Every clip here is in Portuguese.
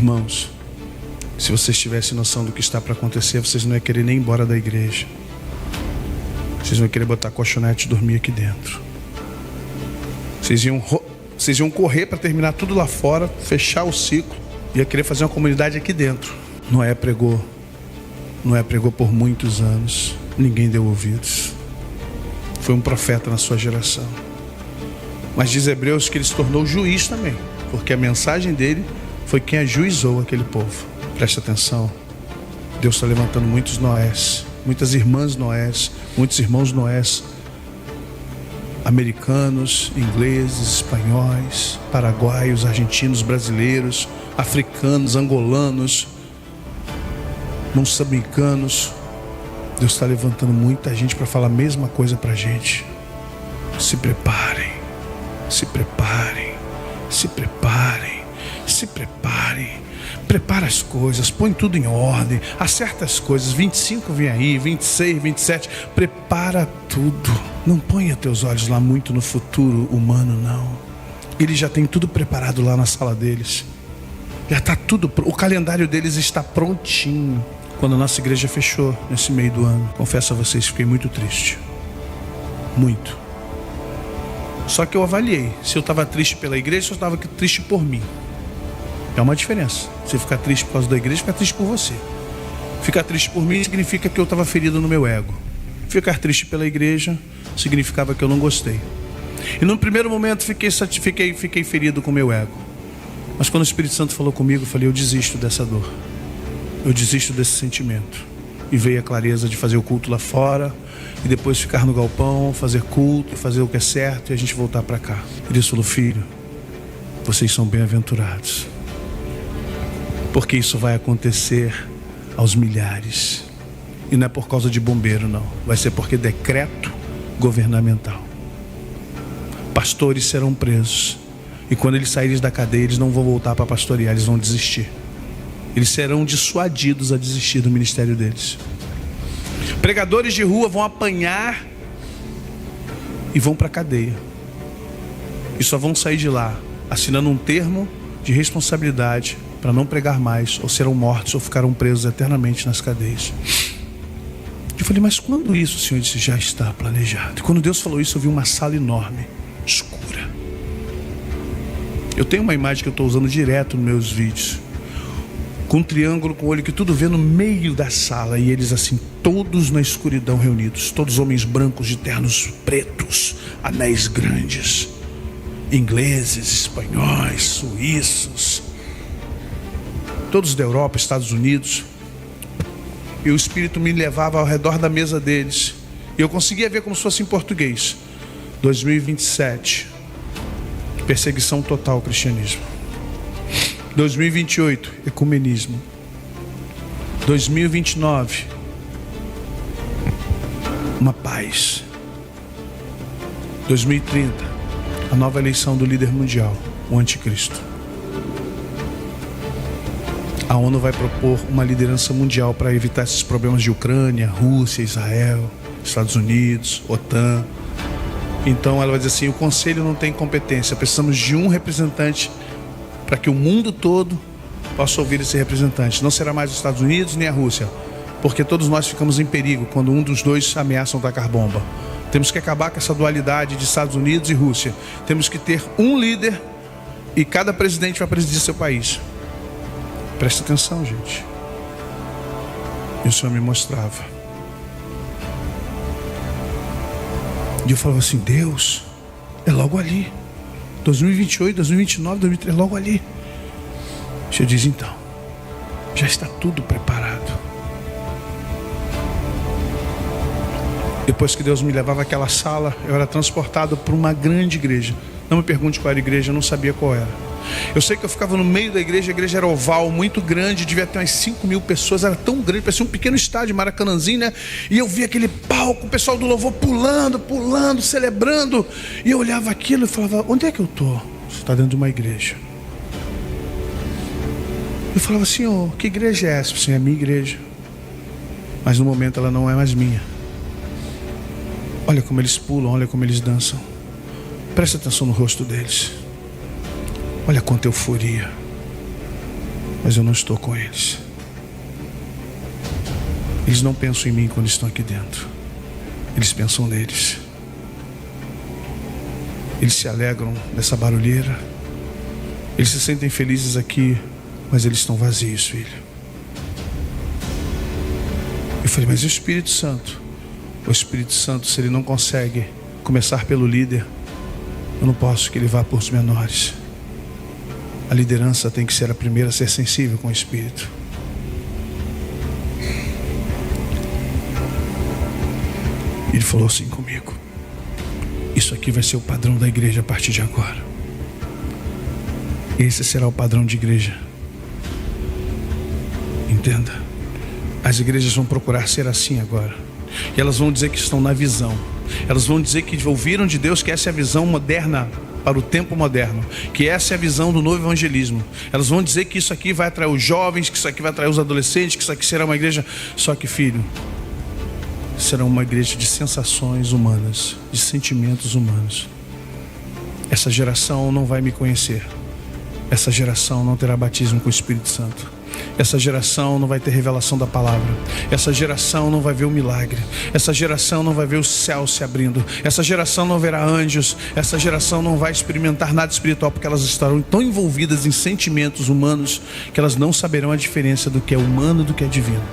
Irmãos, se vocês tivessem noção do que está para acontecer, vocês não iam querer nem ir embora da igreja. Vocês vão querer botar colchonete e dormir aqui dentro. Vocês iam correr para terminar tudo lá fora, fechar o ciclo, ia querer fazer uma comunidade aqui dentro. Noé pregou por muitos anos, ninguém deu ouvidos. Foi um profeta na sua geração. Mas diz Hebreus que ele se tornou juiz também, porque a mensagem dele foi quem ajuizou aquele povo. Preste atenção, Deus está levantando muitos Noés, muitas irmãs Noés, muitos irmãos Noés, americanos, ingleses, espanhóis, paraguaios, argentinos, brasileiros, africanos, angolanos, moçambicanos. Deus está levantando muita gente para falar a mesma coisa para a gente. Se preparem, se preparem, se preparem, se preparem. Prepara as coisas, põe tudo em ordem, acerta as coisas. 25 vem aí, 26, 27, prepara tudo. Não ponha teus olhos lá muito no futuro humano, não. Ele já tem tudo preparado lá na sala deles. Já está tudo, o calendário deles está prontinho. Quando a nossa igreja fechou nesse meio do ano, confesso a vocês, fiquei muito triste. Muito. Só que eu avaliei se eu estava triste pela igreja ou se eu estava triste por mim. É uma diferença. Você ficar triste por causa da igreja, ficar triste por você. Ficar triste por mim significa que eu estava ferido no meu ego. Ficar triste pela igreja significava que eu não gostei. E no primeiro momento fiquei ferido com o meu ego. Mas quando o Espírito Santo falou comigo, eu falei, eu desisto dessa dor. Eu desisto desse sentimento. E veio a clareza de fazer o culto lá fora, e depois ficar no galpão, fazer culto, fazer o que é certo, e a gente voltar para cá. Ele falou, filho, vocês são bem-aventurados. Porque isso vai acontecer aos milhares. E não é por causa de bombeiro, não. Vai ser porque decreto governamental. Pastores serão presos. E quando eles saírem da cadeia, eles não vão voltar para pastorear, eles vão desistir. Eles serão dissuadidos a desistir do ministério deles. Pregadores de rua vão apanhar e vão para a cadeia. E só vão sair de lá assinando um termo de responsabilidade para não pregar mais, ou serão mortos, ou ficarão presos eternamente nas cadeias. Eu falei, mas quando isso? O Senhor disse, já está planejado. E quando Deus falou isso, eu vi uma sala enorme, escura. Eu tenho uma imagem que eu estou usando direto nos meus vídeos, com um triângulo com o olho que tudo vê no meio da sala, e eles assim, todos na escuridão reunidos, todos homens brancos de ternos pretos, anéis grandes, ingleses, espanhóis, suíços, todos da Europa, Estados Unidos. E o Espírito me levava ao redor da mesa deles, e eu conseguia ver como se fosse em português. 2027, perseguição total ao cristianismo. 2028, ecumenismo. 2029, uma paz. 2030, a nova eleição do líder mundial, o anticristo. A ONU vai propor uma liderança mundial para evitar esses problemas de Ucrânia, Rússia, Israel, Estados Unidos, OTAN. Então ela vai dizer assim, o conselho não tem competência, precisamos de um representante para que o mundo todo possa ouvir esse representante. Não será mais os Estados Unidos nem a Rússia, porque todos nós ficamos em perigo quando um dos dois ameaçam tacar bomba. Temos que acabar com essa dualidade de Estados Unidos e Rússia. Temos que ter um líder e cada presidente vai presidir seu país. Presta atenção, gente. E o Senhor me mostrava. E eu falava assim, Deus, é logo ali. 2028, 2029, 2030, logo ali. O Senhor diz, então, já está tudo preparado. Depois que Deus me levava àquela sala, eu era transportado para uma grande igreja. Não me pergunte qual era a igreja, eu não sabia qual era. Eu sei que eu ficava no meio da igreja, a igreja era oval, muito grande, devia ter umas 5.000 pessoas, era tão grande, parecia um pequeno estádio, Maracanãzinho, né? E eu via aquele palco, o pessoal do louvor pulando, celebrando. E eu olhava aquilo e falava, onde é que eu estou? Você está dentro de uma igreja. Eu falava, Senhor, que igreja é essa? Senhor, é a minha igreja. Mas no momento ela não é mais minha. Olha como eles pulam, olha como eles dançam. Presta atenção no rosto deles. Olha quanta euforia. mas eu não estou com eles. Eles não pensam em mim quando estão aqui dentro. Eles pensam neles. Eles se alegram dessa barulheira. Eles se sentem felizes aqui, mas eles estão vazios, filho. Eu falei, mas e o Espírito Santo? O Espírito Santo, se ele não consegue começar pelo líder, eu não posso que ele vá por os menores. A liderança tem que ser a primeira a ser sensível com o Espírito. Ele falou assim comigo: isso aqui vai ser o padrão da igreja a partir de agora. Esse será o padrão de igreja. Entenda. As igrejas vão procurar ser assim agora. E elas vão dizer que estão na visão. Elas vão dizer que ouviram de Deus que essa é a visão moderna para o tempo moderno, que essa é a visão do novo evangelismo. Elas vão dizer que isso aqui vai atrair os jovens, que isso aqui vai atrair os adolescentes, que isso aqui será uma igreja. Só que, filho, será uma igreja de sensações humanas, de sentimentos humanos. Essa geração não vai me conhecer. Essa geração não terá batismo com o Espírito Santo. Essa geração não vai ter revelação da palavra. Essa geração não vai ver o milagre. Essa geração não vai ver o céu se abrindo. Essa geração não verá anjos. Essa geração não vai experimentar nada espiritual, porque elas estarão tão envolvidas em sentimentos humanos que elas não saberão a diferença do que é humano e do que é divino.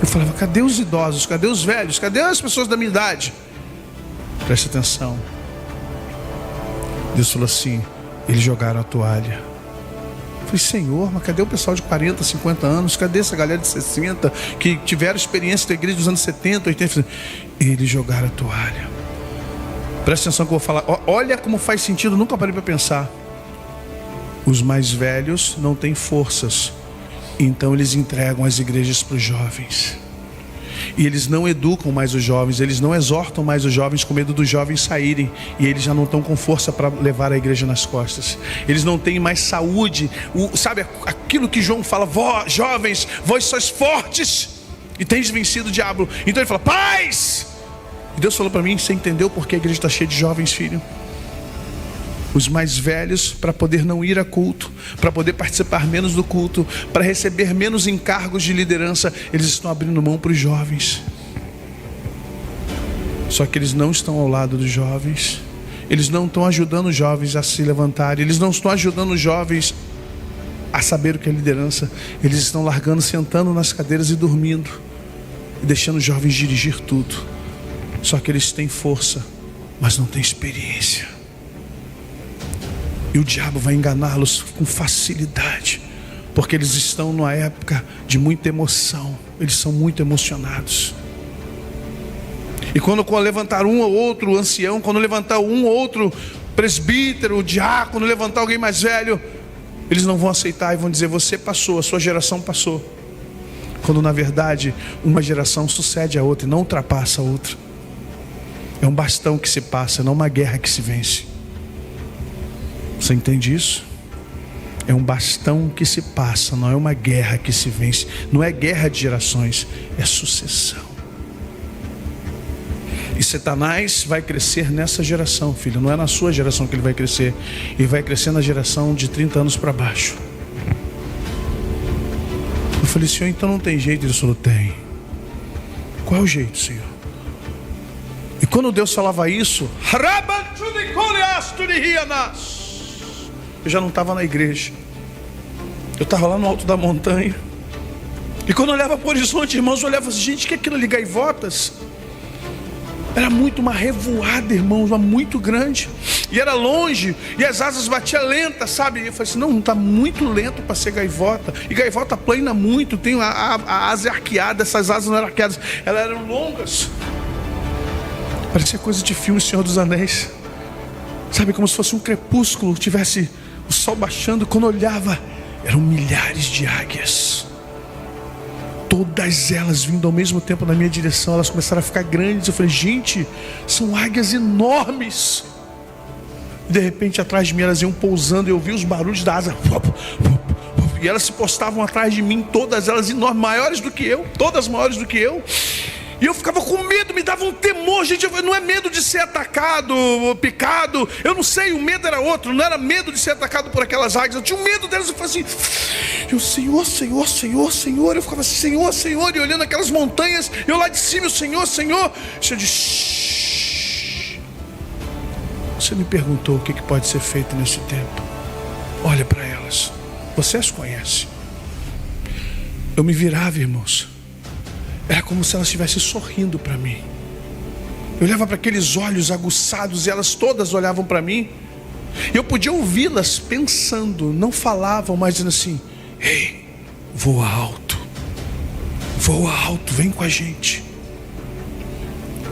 Eu falava, cadê os idosos? Cadê os velhos? Cadê as pessoas da minha idade? Preste atenção. Deus falou assim: eles jogaram a toalha. Eu falei, Senhor, mas cadê o pessoal de 40, 50 anos? Cadê essa galera de 60 que tiveram experiência da igreja dos anos 70, 80? Eles jogaram a toalha. Presta atenção que eu vou falar. Olha como faz sentido, nunca parei para pensar. Os mais velhos não têm forças, então eles entregam as igrejas para os jovens. E eles não educam mais os jovens, eles não exortam mais os jovens com medo dos jovens saírem. E eles já não estão com força para levar a igreja nas costas. Eles não têm mais saúde. Sabe aquilo que João fala: jovens, vós sois fortes e tendes vencido o diabo. Então ele fala: paz! E Deus falou para mim: você entendeu por que a igreja está cheia de jovens, filho? Os mais velhos, para poder não ir a culto, para poder participar menos do culto, para receber menos encargos de liderança, eles estão abrindo mão para os jovens. Só que eles não estão ao lado dos jovens. Eles não estão ajudando os jovens a se levantarem. Eles não estão ajudando os jovens a saber o que é liderança. Eles estão largando, sentando nas cadeiras e dormindo, e deixando os jovens dirigir tudo. Só que eles têm força, mas não têm experiência. E o diabo vai enganá-los com facilidade, porque eles estão numa época de muita emoção. Eles são muito emocionados. E quando levantar um ou outro ancião, quando levantar um ou outro presbítero, diácono, levantar alguém mais velho, eles não vão aceitar e vão dizer: você passou, a sua geração passou. Quando na verdade uma geração sucede a outra e não ultrapassa a outra. É um bastão que se passa, não uma guerra que se vence. Você entende isso? É um bastão que se passa, não é uma guerra que se vence. Não é guerra de gerações, é sucessão. E Satanás vai crescer nessa geração, filho. Não é na sua geração que ele vai crescer. Ele vai crescer na geração de 30 anos para baixo. Eu falei: Senhor, então não tem jeito? Ele falou: tem. Qual é o jeito, Senhor? E quando Deus falava isso, eu já não estava na igreja. Eu estava lá no alto da montanha. E quando eu olhava para o horizonte, irmãos, eu olhava assim: gente, que é aquilo ali, gaivotas? Era muito uma revoada, irmãos, uma muito grande. E era longe, e as asas batiam lenta, sabe? E eu falei assim: não está muito lento para ser gaivota. E gaivota plana muito, tem a asa arqueada. Essas asas não eram arqueadas, elas eram longas. Parecia coisa de filme Senhor dos Anéis. Sabe, como se fosse um crepúsculo, tivesse o sol baixando. Quando eu olhava, eram milhares de águias. Todas elas vindo ao mesmo tempo na minha direção. Elas começaram a ficar grandes. Eu falei: gente, são águias enormes. E de repente atrás de mim elas iam pousando. E eu vi os barulhos da asa. E elas se postavam atrás de mim. Todas elas enormes, maiores do que eu. Todas maiores do que eu. E eu ficava com medo, me dava um temor, gente. Não é medo de ser atacado, picado. Eu não sei, o medo era outro. Não era medo de ser atacado por aquelas águias. Eu tinha medo delas. Eu falava assim, Senhor, Senhor, Senhor, Senhor. Eu ficava assim, Senhor, Senhor. E olhando aquelas montanhas, eu lá de cima, o Senhor, Senhor. Eu disse, você me perguntou o que pode ser feito nesse tempo. Olha para elas. Você as conhece. Eu me virava, irmãos. Era como se elas estivessem sorrindo para mim. Eu olhava para aqueles olhos aguçados e elas todas olhavam para mim. Eu podia ouvi-las pensando, não falavam, mas dizendo assim, ei, voa alto, vem com a gente.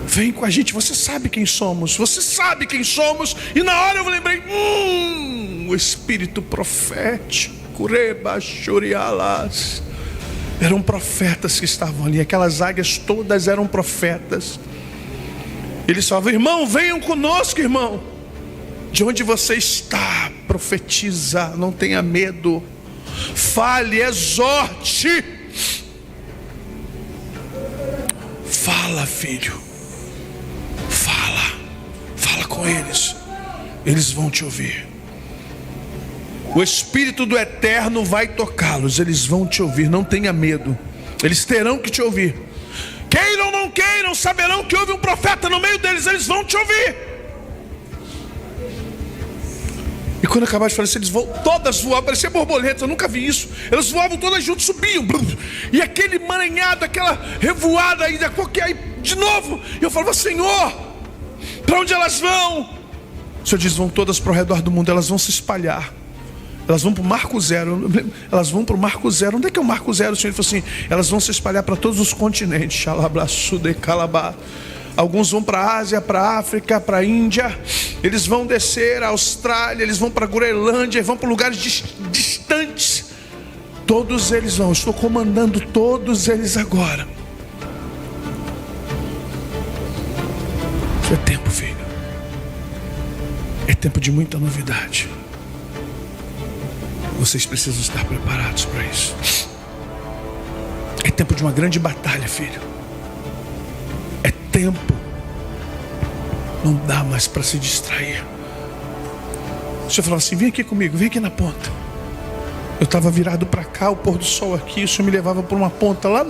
Vem com a gente, você sabe quem somos. E na hora eu me lembrei, o espírito profético, Reba Shurialas. Eram profetas que estavam ali. Aquelas águias todas eram profetas. Eles falavam, irmão, venham conosco, irmão. De onde você está, profetiza, não tenha medo. Fale, exorte. Fala, filho. Fala com eles. Eles vão te ouvir. O Espírito do Eterno vai tocá-los. Eles vão te ouvir, não tenha medo. Eles terão que te ouvir. Queiram ou não queiram, saberão que houve um profeta no meio deles. Eles vão te ouvir. E quando acabaram de falecer, eles todas voavam, parecia borboletas, eu nunca vi isso. Elas voavam todas juntas, subiam. E aquele emaranhado, aquela revoada aí, de novo. E eu falava, Senhor, para onde elas vão? O Senhor diz, vão todas para o redor do mundo, elas vão se espalhar. Elas vão para o Marco Zero. Onde é que é o Marco Zero? O Senhor falou assim, elas vão se espalhar para todos os continentes. Alguns vão para a Ásia, para a África, para a Índia. Eles vão descer a Austrália, eles vão para a Groenlândia, vão para lugares distantes. Todos eles vão, estou comandando todos eles agora. É tempo, filho. É tempo de muita novidade. Vocês precisam estar preparados para isso. É tempo de uma grande batalha, filho. É tempo. Não dá mais para se distrair. O Senhor falava assim, vem aqui comigo, vem aqui na ponta. Eu estava virado para cá, o pôr do sol aqui. O Senhor me levava por uma ponta lá,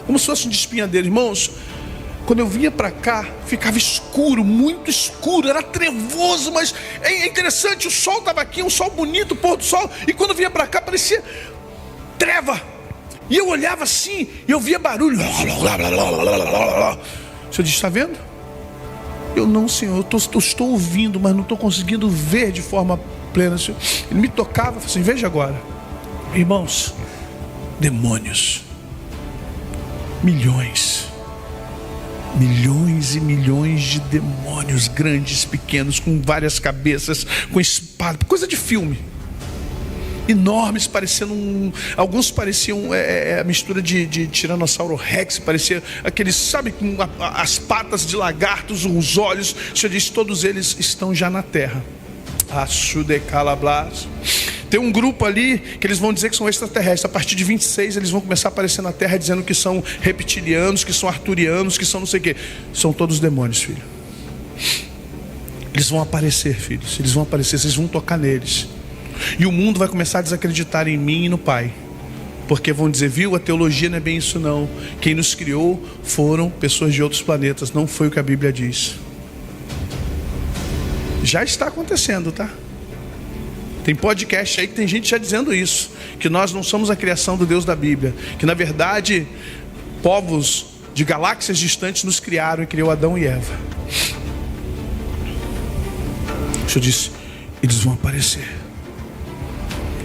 como se fosse um despenhadeiro. Irmãos, quando eu vinha para cá, ficava escuro, muito escuro, era trevoso, mas é interessante, o sol estava aqui, um sol bonito, o pôr do sol, e quando eu vinha para cá, parecia treva, e eu olhava assim, e eu via barulho, o Senhor disse, está vendo? Eu não, Senhor, eu estou ouvindo, mas não estou conseguindo ver de forma plena. Ele me tocava, falou assim, veja agora, irmãos, demônios, milhões e milhões de demônios, grandes, pequenos, com várias cabeças, com espada, coisa de filme, enormes, parecendo alguns pareciam a mistura de Tiranossauro Rex, parecia aqueles, sabe, com as patas de lagartos, os olhos. O Senhor diz, todos eles estão já na terra. Tem um grupo ali que eles vão dizer que são extraterrestres. A partir de 26 eles vão começar a aparecer na terra dizendo que são reptilianos, que são arturianos, que são não sei o que. São todos demônios, filho. Eles vão aparecer, filhos. Eles vão aparecer, vocês vão tocar neles. E o mundo vai começar a desacreditar em mim e no Pai. Porque vão dizer, viu, a teologia não é bem isso não. Quem nos criou foram pessoas de outros planetas. Não foi o que a Bíblia diz. Já está acontecendo, tá? Tem podcast aí que tem gente já dizendo isso, que nós não somos a criação do Deus da Bíblia, que na verdade povos de galáxias distantes nos criaram e criou Adão e Eva. O Senhor disse, eles vão aparecer.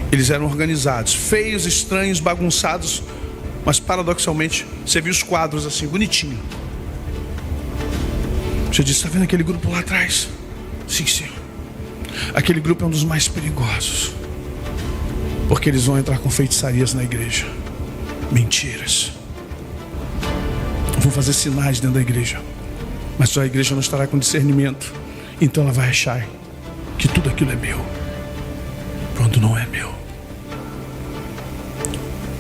Eles eram organizados, feios, estranhos, bagunçados, mas paradoxalmente você viu os quadros assim, bonitinho. O Senhor disse, está vendo aquele grupo lá atrás? Sim, Senhor. Aquele grupo é um dos mais perigosos, porque eles vão entrar com feitiçarias na igreja, mentiras, vão fazer sinais dentro da igreja, mas a igreja não estará com discernimento, então ela vai achar que tudo aquilo é meu, quando não é meu.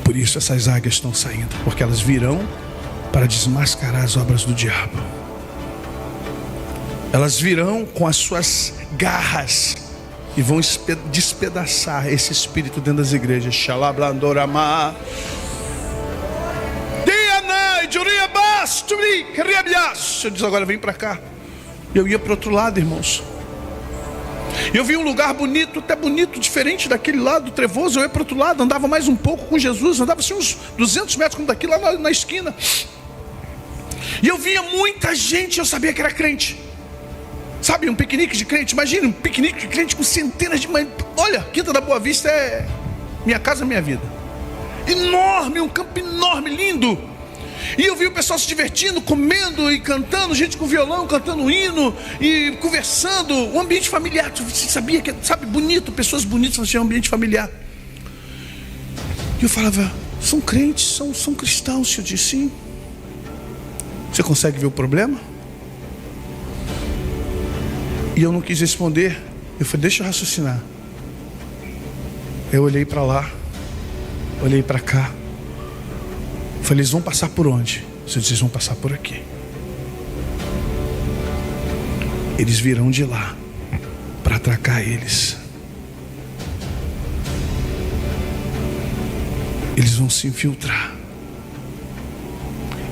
Por isso essas águias estão saindo, porque elas virão para desmascarar as obras do diabo. Elas virão com as suas garras e vão despedaçar esse espírito dentro das igrejas. Xalablandorama. Eu disse, agora vem para cá. Eu ia para outro lado, irmãos. Eu vi um lugar bonito, até bonito, diferente daquele lado trevoso. Eu ia para outro lado, andava mais um pouco com Jesus. Andava assim uns 200 metros como daqui, lá na esquina. E eu via muita gente, eu sabia que era crente. Sabe, um piquenique de crente. Imagine um piquenique de crente com centenas de... Olha, Quinta da Boa Vista é minha casa, minha vida. Enorme, um campo enorme, lindo. E eu vi o pessoal se divertindo, comendo e cantando, gente com violão, cantando hino e conversando. Um ambiente familiar, você sabia que, sabe, bonito, pessoas bonitas, você tinha um ambiente familiar. E eu falava, são crentes, são cristãos. Eu disse, sim. Você consegue ver o problema? E eu não quis responder. Eu falei, deixa eu raciocinar. Eu olhei para lá, olhei para cá. Falei, eles vão passar por onde? Eu disse, eles vão passar por aqui. Eles virão de lá para atracar eles. Eles vão se infiltrar.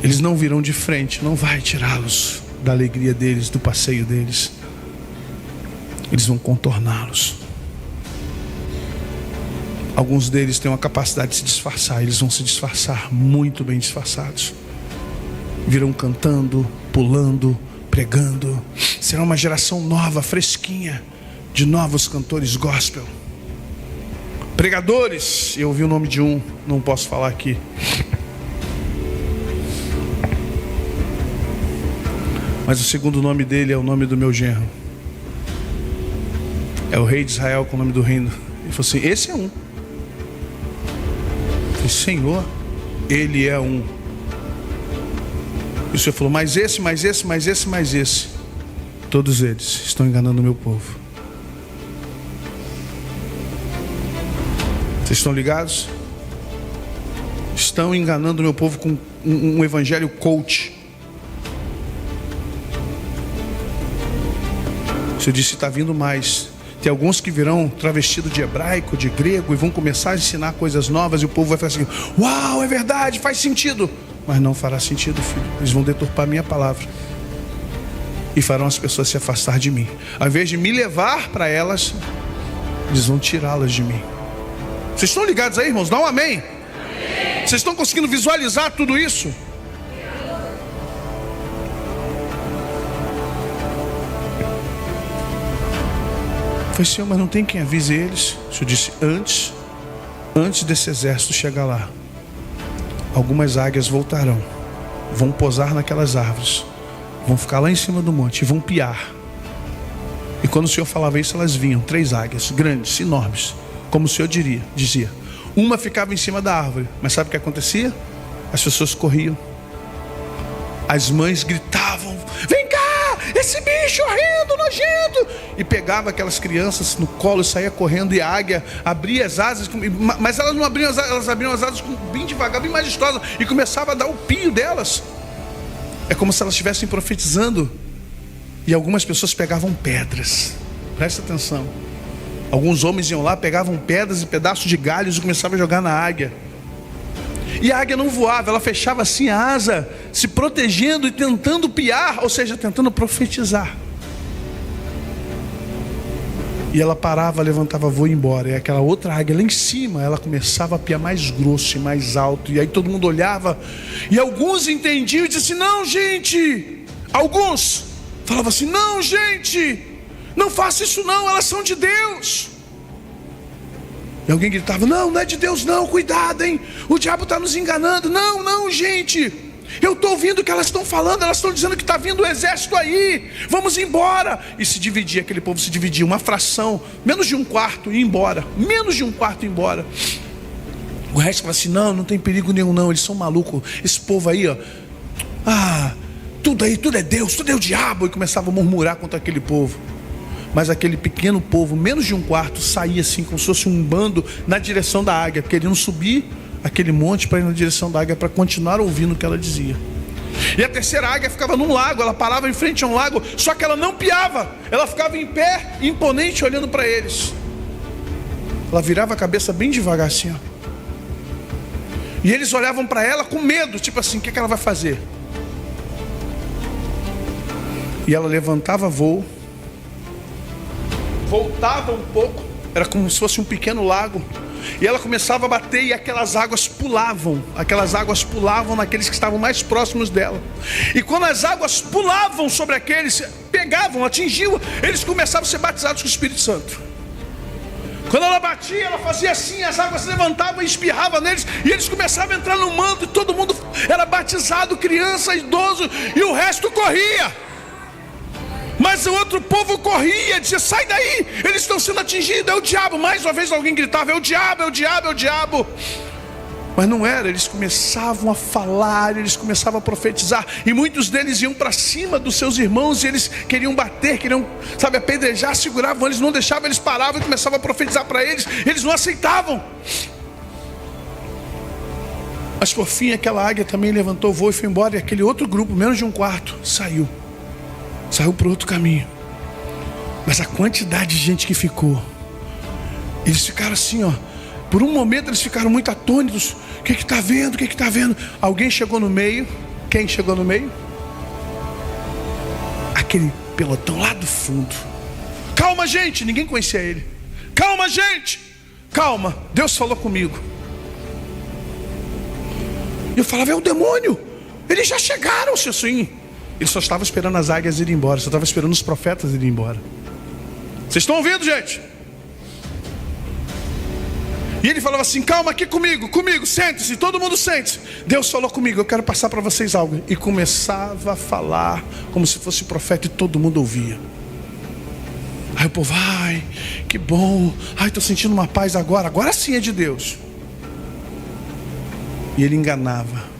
Eles não virão de frente, não vai tirá-los da alegria deles, do passeio deles. Eles vão contorná-los. Alguns deles têm uma capacidade de se disfarçar. Eles vão se disfarçar muito bem disfarçados. Virão cantando, pulando, pregando. Será uma geração nova, fresquinha, de novos cantores gospel. Pregadores. Eu ouvi o nome de um, não posso falar aqui. Mas o segundo nome dele é o nome do meu genro. É o rei de Israel com o nome do reino. Ele falou assim, esse é um. Eu falei, Senhor, ele é um. E o Senhor falou, mais esse. Todos eles estão enganando o meu povo. Vocês estão ligados? Estão enganando o meu povo com um evangelho coach. O Senhor disse, está vindo mais. Tem alguns que virão travestidos de hebraico, de grego, e vão começar a ensinar coisas novas, e o povo vai falar assim, uau, é verdade, faz sentido. Mas não fará sentido, filho. Eles vão deturpar a minha palavra e farão as pessoas se afastar de mim. Ao invés de me levar para elas, eles vão tirá-las de mim. Vocês estão ligados aí, irmãos? Dá um amém. Amém. Vocês estão conseguindo visualizar tudo isso? Foi, Senhor, mas não tem quem avise eles. O Senhor disse, antes desse exército chegar lá, algumas águias voltarão, vão pousar naquelas árvores, vão ficar lá em cima do monte e vão piar. E quando o Senhor falava isso, elas vinham, 3 águias, grandes, enormes, como o Senhor dizia. Uma ficava em cima da árvore, mas sabe o que acontecia? As pessoas corriam, as mães gritavam, vem cá, esse bicho horrendo, nojento, e pegava aquelas crianças no colo e saía correndo, e a águia abria as asas, mas elas não abriam as asas, elas abriam as asas bem devagar, bem majestosas, e começava a dar o pio delas. É como se elas estivessem profetizando. E algumas pessoas pegavam pedras, presta atenção, alguns homens iam lá, pegavam pedras e pedaços de galhos e começavam a jogar na águia. E a águia não voava, ela fechava assim a asa, se protegendo e tentando piar, ou seja, tentando profetizar. E ela parava, levantava voo e ia embora. E aquela outra águia lá em cima, ela começava a piar mais grosso e mais alto. E aí todo mundo olhava, e alguns entendiam e diziam assim, não, gente. Alguns falavam assim, não, gente, não faça isso não, elas são de Deus. E alguém gritava, não é de Deus não, cuidado, hein, o diabo está nos enganando. Não, gente, eu estou ouvindo o que elas estão falando, elas estão dizendo que está vindo um exército aí, vamos embora. E se dividia, aquele povo se dividia, uma fração, menos de um quarto ia embora, O resto falava assim, não tem perigo nenhum não, eles são malucos, esse povo aí, ó, tudo é Deus, tudo é o diabo. E começava a murmurar contra aquele povo. Mas aquele pequeno povo, menos de um quarto, saía assim, como se fosse um bando na direção da águia, querendo subir aquele monte para ir na direção da águia, para continuar ouvindo o que ela dizia. E a terceira águia ficava num lago, ela parava em frente a um lago, só que ela não piava, ela ficava em pé, imponente, olhando para eles. Ela virava a cabeça bem devagar assim, ó. E eles olhavam para ela com medo, tipo assim, o que ela vai fazer? E ela levantava voo, voltava um pouco, era como se fosse um pequeno lago, e ela começava a bater e aquelas águas pulavam naqueles que estavam mais próximos dela. E quando as águas pulavam sobre aqueles, pegavam, atingiam, eles começavam a ser batizados com o Espírito Santo. Quando ela batia, ela fazia assim, as águas se levantavam e espirravam neles, e eles começavam a entrar no manto, e todo mundo era batizado, criança, idoso, e o resto corria. Mas o outro povo corria, dizia, sai daí, eles estão sendo atingidos, é o diabo. Mais uma vez alguém gritava, é o diabo, é o diabo, é o diabo. Mas não era, eles começavam a falar, eles começavam a profetizar, e muitos deles iam para cima dos seus irmãos, e eles queriam bater, queriam, apedrejar, seguravam, eles não deixavam, eles paravam e começavam a profetizar para eles, eles não aceitavam. Mas por fim aquela águia também levantou o voo e foi embora, e aquele outro grupo, menos de um quarto, saiu para outro caminho. Mas a quantidade de gente que ficou, eles ficaram assim, ó. Por um momento eles ficaram muito atônitos. O que está vendo? O que está vendo? Alguém chegou no meio. Quem chegou no meio? Aquele pelotão lá do fundo. Calma, gente. Ninguém conhecia ele. Calma, gente. Calma. Deus falou comigo. E eu falava, é o demônio. Eles já chegaram, seu sim. Ele só estava esperando as águias irem embora. Só estava esperando os profetas irem embora. Vocês estão ouvindo, gente? E ele falava assim, calma aqui comigo, sente-se, todo mundo sente. Deus falou comigo, eu quero passar para vocês algo. E começava a falar como se fosse profeta e todo mundo ouvia. Aí o povo, ai, que bom. Ai, estou sentindo uma paz agora. Agora sim é de Deus. E ele enganava.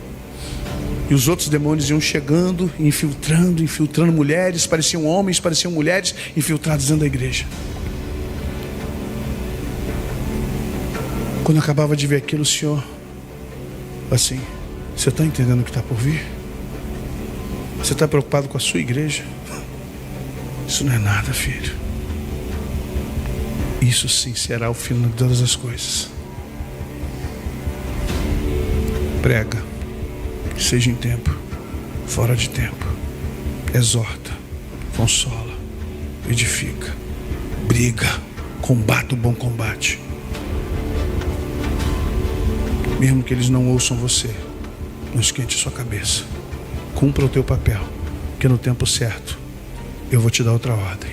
E os outros demônios iam chegando, infiltrando mulheres. Pareciam homens, pareciam mulheres, infiltrados dentro da igreja. Quando eu acabava de ver aquilo, o Senhor, assim, você está entendendo o que está por vir? Você está preocupado com a sua igreja? Isso não é nada, filho. Isso sim será o fim de todas as coisas. Prega, seja em tempo, fora de tempo. Exorta, consola, edifica, briga, combata o bom combate. Mesmo que eles não ouçam você, não esquente a sua cabeça. Cumpra o teu papel, que no tempo certo eu vou te dar outra ordem.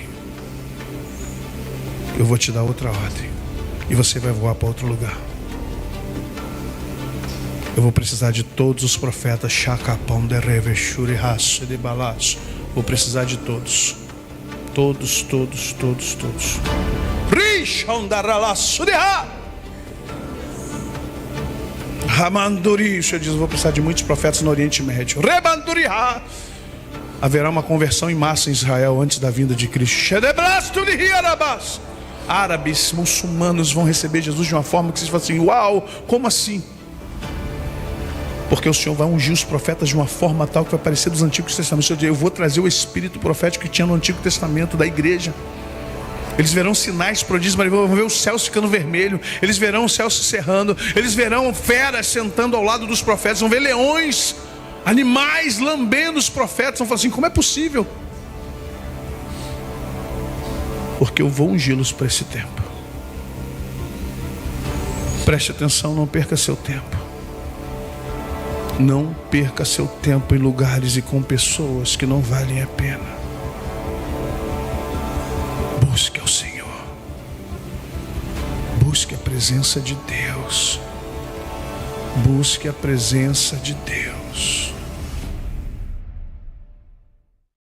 Eu vou te dar outra ordem. E você vai voar para outro lugar. Eu vou precisar de todos os profetas. Chacapão de revechuri raço de balaço. Vou precisar de todos. Todos. Rishon da ralaço de ra. Ramanduricha diz, vou precisar de muitos profetas no Oriente Médio. Rebanduriha. Haverá uma conversão em massa em Israel antes da vinda de Cristo. Árabes, muçulmanos vão receber Jesus de uma forma que vocês falam assim, uau, como assim? Porque o Senhor vai ungir os profetas de uma forma tal que vai parecer dos Antigos Testamentos. Eu vou trazer o espírito profético que tinha no Antigo Testamento da igreja. Eles verão sinais, prodígios, mas vão ver os céus ficando vermelho. Eles verão os céus se cerrando. Eles verão feras sentando ao lado dos profetas. Vão ver leões, animais lambendo os profetas. Vão falar assim, como é possível? Porque eu vou ungí-los para esse tempo. Preste atenção, não perca seu tempo. Não perca seu tempo em lugares e com pessoas que não valem a pena. Busque ao Senhor. Busque a presença de Deus. Busque a presença de Deus.